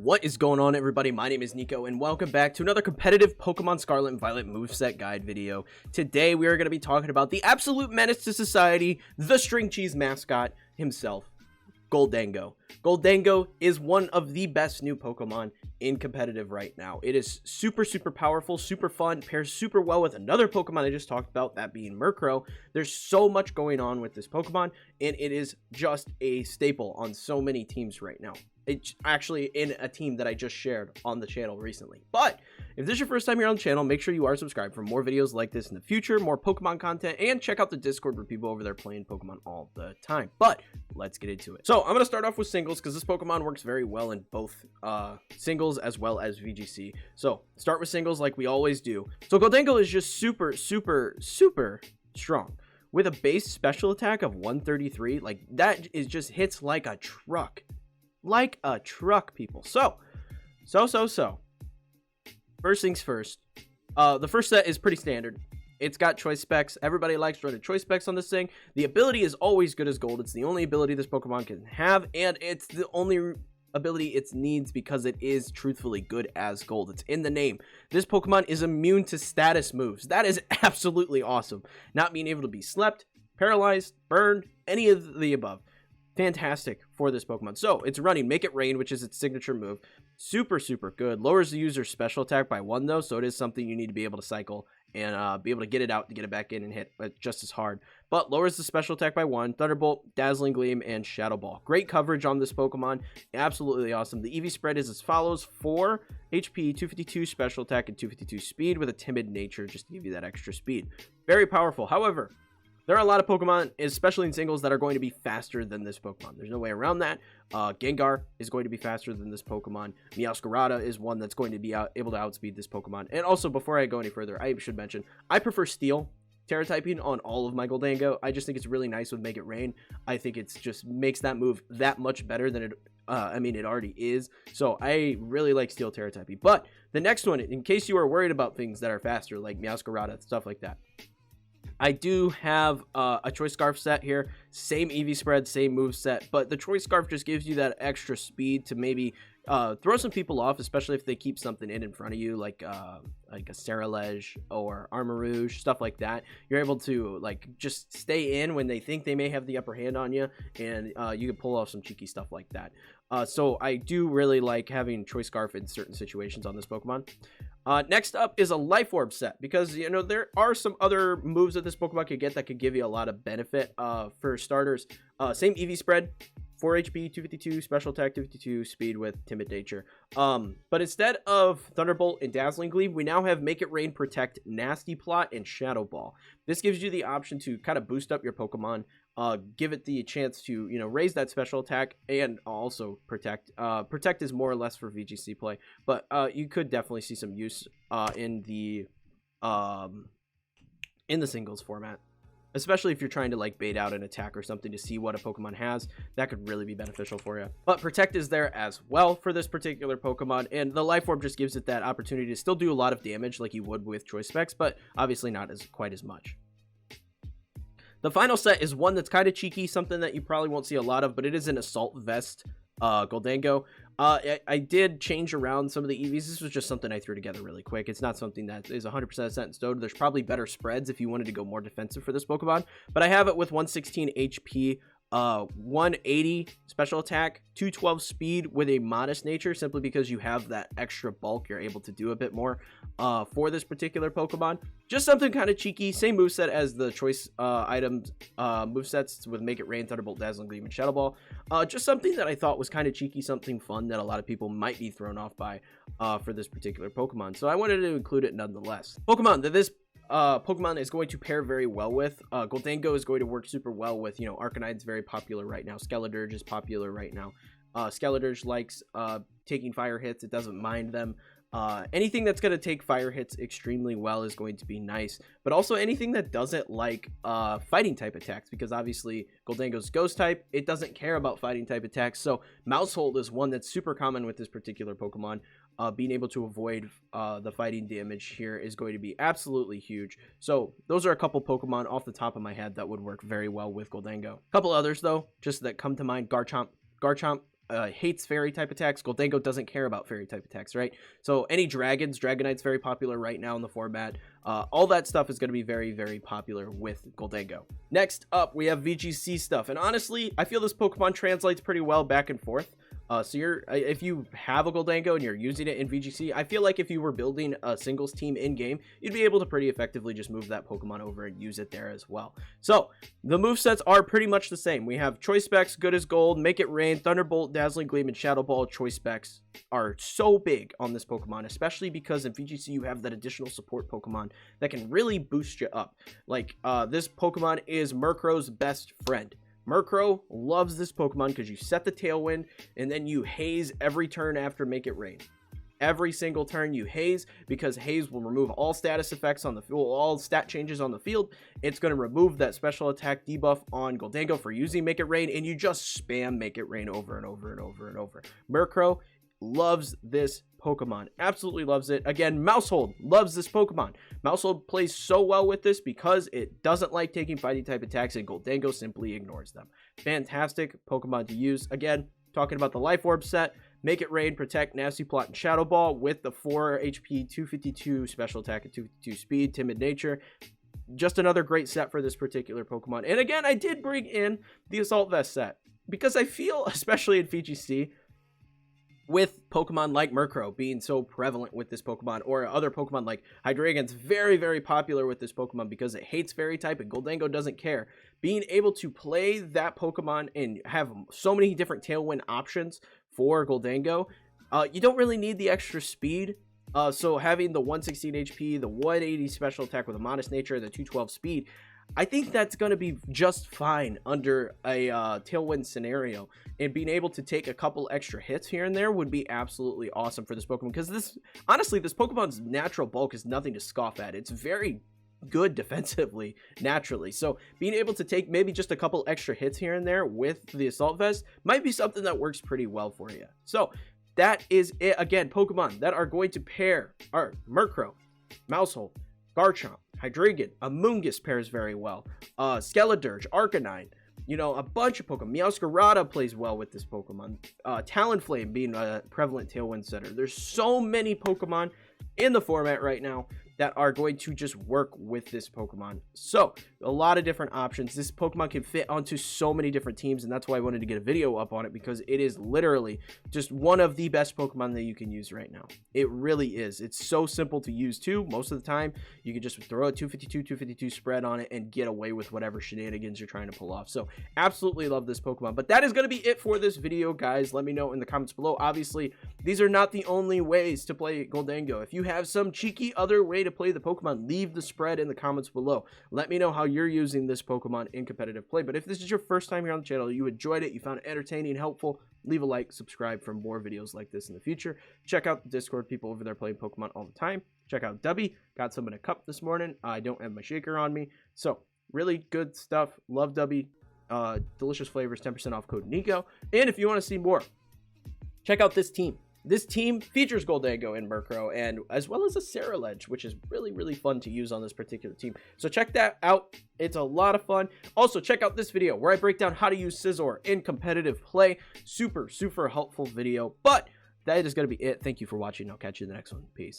What is going on, everybody? My name is Kneeckoh, and welcome back to another competitive Pokemon Scarlet and Violet moveset guide video. Today, we are going to be talking about the absolute menace to society, the string cheese mascot himself, Gholdengo. Gholdengo is one of the best new Pokemon in competitive right now. It is super powerful, super fun, pairs super well with another Pokemon I just talked about, that being Murkrow. There's so much going on with this Pokemon, and it is just a staple on so many teams right now. It's actually in a team that I just shared on the channel recently. But if this is your first time here on the channel, make sure you are subscribed for more videos like this in the future, more Pokemon content, and check out the Discord where people over there playing Pokemon all the time. But let's get into it. So I'm going to start off with singles because this Pokemon works very well in both singles as well as VGC. So start with singles like we always do. So Gholdengo is just super strong. With a base special attack of 133, like that is just hits like a truck. Like a truck, people. So first things first, the first set is pretty standard. It's got choice specs. Everybody likes running choice specs on this thing. The ability is always good as gold. It's the only ability this Pokemon can have, and it's the only ability it needs because it is truthfully good as gold. It's in the name. This Pokemon is immune to status moves. That is absolutely awesome. Not being able to be slept, paralyzed, burned, any of the above. Fantastic for this Pokemon. So it's running Make It Rain, which is its signature move. Super good. Lowers the user's special attack by 1 though, so it is something you need to be able to cycle and be able to get it out to get it back in and hit just as hard. But lowers the special attack by 1. Thunderbolt, Dazzling Gleam, and Shadow Ball. Great coverage on this Pokemon. Absolutely awesome. The EV spread is as follows: 4 HP, 252 special attack, and 252 speed with a timid nature just to give you that extra speed. Very powerful. However, there are a lot of Pokemon, especially in singles, that are going to be faster than this Pokemon. There's no way around that. Gengar is going to be faster than this Pokemon. Meowscarada is one that's going to be able to outspeed this Pokemon. And also, before I go any further, I should mention, I prefer Steel Terra typing on all of my Gholdengo. I just think it's really nice with Make It Rain. I think it's just makes that move that much better than it, it already is. So I really like Steel Terra typing. But the next one, in case you are worried about things that are faster, like Meowscarada, stuff like that, I do have a Choice Scarf set here. Same EV spread, same move set, but the Choice Scarf just gives you that extra speed to maybe throw some people off, especially if they keep something in front of you, like a Cerulege or Armarouge, stuff like that. You're able to like just stay in when they think they may have the upper hand on you, and you can pull off some cheeky stuff like that. So I do really like having Choice Scarf in certain situations on this Pokemon. Next up is a Life Orb set, because, you know, there are some other moves that this Pokemon could get that could give you a lot of benefit. For starters, same EV spread, 4 HP, 252 special attack, 252 speed with timid nature. But instead of Thunderbolt and Dazzling Gleam, we now have Make It Rain, Protect, Nasty Plot, and Shadow Ball. This gives you the option to kind of boost up your Pokemon, give it the chance to, you know, raise that special attack and also protect. Protect is more or less for VGC play, but you could definitely see some use in the singles format, especially if you're trying to like bait out an attack or something to see what a Pokemon has. That could really be beneficial for you. But Protect is there as well for this particular Pokemon, and the Life Orb just gives it that opportunity to still do a lot of damage like you would with Choice Specs, but obviously not quite as much. The final set is one that's kind of cheeky, something that you probably won't see a lot of, but it is an Assault Vest Gholdengo. I did change around some of the EVs. This was just something I threw together really quick. It's not something that is 100% set in stone. There's probably better spreads if you wanted to go more defensive for this Pokemon, but I have it with 116 HP, 180 special attack, 212 speed with a modest nature, simply because you have that extra bulk. You're able to do a bit more for this particular Pokemon. Just something kind of cheeky. Same moveset as the choice items movesets with Make It Rain, Thunderbolt, Dazzling Gleam, and Shadow Ball. Just something that I thought was kind of cheeky, something fun that a lot of people might be thrown off by for this particular Pokemon. So I wanted to include it nonetheless. Pokemon that this Pokemon is going to pair very well with. Gholdengo is going to work super well with, you know, Arcanide's very popular right now. Skeledirge is popular right now. Skeledirge likes taking fire hits. It doesn't mind them. Anything that's going to take fire hits extremely well is going to be nice, but also anything that doesn't like fighting type attacks, because obviously Gholdengo's ghost type, it doesn't care about fighting type attacks. So Mousehold is one that's super common with this particular Pokemon. Being able to avoid the fighting damage here is going to be absolutely huge. So those are a couple Pokemon off the top of my head that would work very well with Gholdengo. A couple others though, just that come to mind: Garchomp. Garchomp hates fairy type attacks. Gholdengo doesn't care about fairy type attacks, right? So any dragons, Dragonite's very popular right now in the format. All that stuff is going to be very, very popular with Gholdengo. Next up, we have VGC stuff. And honestly, I feel this Pokemon translates pretty well back and forth. So if you have a Gholdengo and you're using it in VGC, I feel like if you were building a singles team in game, you'd be able to pretty effectively just move that Pokemon over and use it there as well. So the movesets are pretty much the same. We have Choice Specs, Good as Gold, Make It Rain, Thunderbolt, Dazzling Gleam, and Shadow Ball. Choice Specs are so big on this Pokemon, especially because in VGC you have that additional support Pokemon that can really boost you up. Like this Pokemon is Murkrow's best friend. Murkrow loves this Pokemon because you set the Tailwind and then you haze every turn after Make It Rain. Every single turn you haze, because haze will remove all status effects on the field, all stat changes on the field. It's going to remove that special attack debuff on Gholdengo for using Make It Rain, and you just spam Make It Rain over and over and over and over. Murkrow loves this Pokemon, absolutely loves it. Again, Mousehold loves this Pokemon. Mousehold plays so well with this because it doesn't like taking fighting type attacks, and Gholdengo simply ignores them. Fantastic Pokemon to use. Again, talking about the Life Orb set, Make It Rain, Protect, Nasty Plot, and Shadow Ball with the 4 HP, 252 special attack, and 252 speed, Timid Nature. Just another great set for this particular Pokemon. And again, I did bring in the Assault Vest set because I feel, especially in VGC, with Pokemon like Murkrow being so prevalent with this Pokemon, or other Pokemon like Hydreigon's very, very popular with this Pokemon because it hates fairy type and Gholdengo doesn't care. Being able to play that Pokemon and have so many different Tailwind options for Gholdengo, you don't really need the extra speed. So having the 116 HP, the 180 special attack with a Modest Nature, the 212 speed, I think that's going to be just fine under a Tailwind scenario, and being able to take a couple extra hits here and there would be absolutely awesome for this Pokemon, because honestly, this Pokemon's natural bulk is nothing to scoff at. It's very good defensively, naturally. So being able to take maybe just a couple extra hits here and there with the Assault Vest might be something that works pretty well for you. So that is it. Again, Pokemon that are going to pair are Murkrow, Mousehold, Garchomp, Hydreigon, Amoonguss pairs very well. Skeledirge, Arcanine, you know, a bunch of Pokemon. Meowscarada plays well with this Pokemon. Talonflame being a prevalent Tailwind setter. There's so many Pokemon in the format right now that are going to just work with this Pokemon. So, a lot of different options. This Pokemon can fit onto so many different teams, and that's why I wanted to get a video up on it, because it is literally just one of the best Pokemon that you can use right now. It really is. It's so simple to use too. Most of the time, you can just throw a 252 spread on it and get away with whatever shenanigans you're trying to pull off. So, absolutely love this Pokemon. But that is going to be it for this video, guys. Let me know in the comments below. Obviously, these are not the only ways to play Gholdengo. If you have some cheeky other way to play the Pokemon, leave the spread in the comments below. Let me know how you're using this Pokemon in competitive play. But if this is your first time here on the channel, you enjoyed it, you found it entertaining and helpful, leave a like, subscribe for more videos like this in the future. Check out the Discord, people over there playing Pokemon all the time. Check out Dubby, got some in a cup this morning. I don't have my shaker on me, so really good stuff. Love Dubby. Delicious flavors, 10% off code Kneeckoh. And if you want to see more, check out this team. This team features Gholdengo and Murkrow, and as well as a Ceruledge, which is really, really fun to use on this particular team. So check that out. It's a lot of fun. Also, check out this video where I break down how to use Scizor in competitive play. Super, super helpful video. But that is going to be it. Thank you for watching. I'll catch you in the next one. Peace.